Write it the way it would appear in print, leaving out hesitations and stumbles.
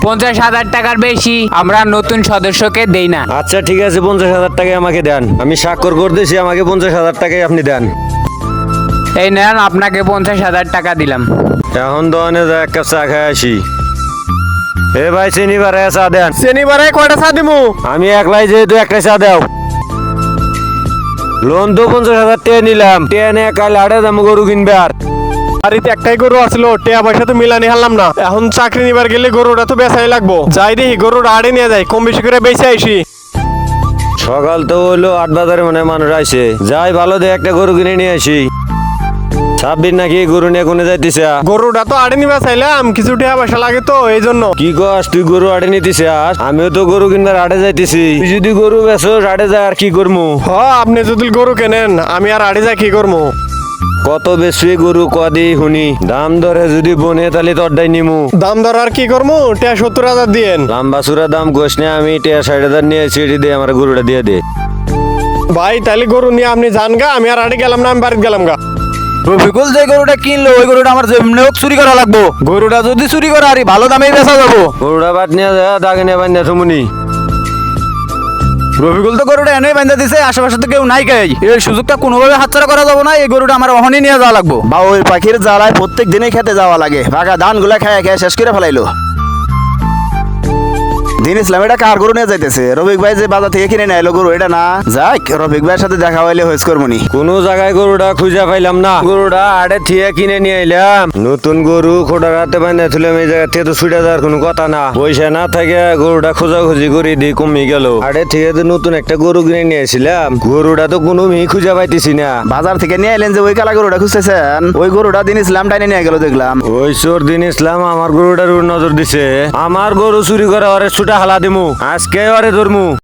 50,000 টাকার বেশি আমরা নতুন সদস্যকে দেই না। আচ্ছা ঠিক আছে, 50,000 টাকাই আমাকে দেন। আমি স্বাক্ষর করতেছি, আমাকে 50,000 টাকাই আপনি দেন। এই নেন, আপনাকে 50,000 টাকা দিলাম। এখন দোকানে যা এক কাপ চা খাই আসি। এ ভাই চিনি বাড়ায় চা দেন। চিনি বাড়ায় কয়টা চা দিমু? আমি একলাই যেহেতু একটা চা দাও। লোন তো 50,000 টাকা নিলাম, টাকা নিয়ে কাল হাটে যাবো গরু কিনবে। আর বাড়িতে একটাই গরু আসলো, টেয়া পয়সা তো মিলানি হারলাম না। এখন চাকরি নিবার গেলে গরুটা তো বেচাই লাগবো। যাই দেখি গরুটা আড়ে নিয়ে যায়, কম বেশি করে বেঁচে আইসি। সকাল তো হইলো 8 বাজারে মনে হয় মানুষ আইছে। যাই ভালো দিয়ে একটা গরু কিনে নিয়ে আসি। 26 নাকি গরু নিয়ে কোনে যাইতেছে? গরুটা তো আড়ে নিবা চাইলাম, কিছু টেয়া পয়সা লাগে তো এই জন্য। কি কস তুই গরু আড়ে নিতেছে? আমিও তো গরু কিনবার আড়ে যাইতেছি। তুই যদি গরু বেচো আড়ে যায় আর কি করবো? হ, আপনি যদি গরু কেনেন আমি আর আড়ে যাই কি করবো? কত বেশি গরু কদি শুনি দাম ধরে যদি বনে তাহলে তরডাই নিমু। দাম দর আর কি করবো? টেয়া 70,000 দিয়েন। লম্বা চূড়া দাম গোস না, আমি 60,000 নিয়ে সেটি দিয়ে আমার গরুটা দিয়ে দে। ভাই তাহলে গরু নিয়ে আপনি যান গা, আমি আর আড়ে গেলাম না, আমি বাড়িতে গেলাম গা। রফিকুল যে গরুটা কিনলো ওই গরুটা আমার যেমনি হোক চুরি করা লাগবো। গরুটা যদি চুরি করে আরি ভালো দামেই বেচা যাবো। গরুটা বাদ নিয়ে যা, দাগে নিয়ে বান্ধা থুমুনি। রফিকুল তো গরুটা এনেই বান্ধা দিছে, আশেপাশে তো কেউ নাই খাই। এই সুযোগটা কোনোভাবে হাতছাড়া করা যাবো না। এই গরুটা আমার অহনি নিয়ে যাওয়া লাগবো। বা ওই পাখির জ্বালায় প্রত্যেক দিনই খেতে যাওয়া লাগে। ফাঁকা ধান গুলা খায় খেয়ে শেষ করে ফেলাইলো। দিন ইসলাম এটা কার গরু নিয়ে যাইতেছে? রফিক ভাই যে বাজার থেকে কিনে নিয়ে এলো গরু, এটা না? যাক, রফিক ভাইয়ের সাথে দেখা হইলে হয়েছে করমনি। কোনো জায়গায় গরুটা খুঁজে পাইলাম না। গরুটা আড়ে থিয়ে কিনে নিয়ে এলাম। নতুন গরু খোটার হাতে বান্ধা তুলে এই জায়গা থেকে তো ছুটে যাওয়ার কোনো কথা না। পয়সা না থাকে গরুটা খোঁজাখুঁজি করে দিয়ে কমে গেল। আড়ে থেকে তো নতুন একটা গরু কিনে নিয়ে এসেছিলাম, গরুটা তো কোনো মেয়ে খুঁজে পাইতেছি না। বাজার থেকে নিয়ে এলেন যে ওই কালা গরুটা খুঁজতেছেন, ওই গরুটা দিন ইসলাম টাইনে নিয়ে গেল দেখলাম। ওই চোর দিন ইসলাম আমার গরুটার উপর নজর দিছে। আমার গরু চুরি করে ওরে ছুটা হালা দিমু, আজকে ওরে ধরমু।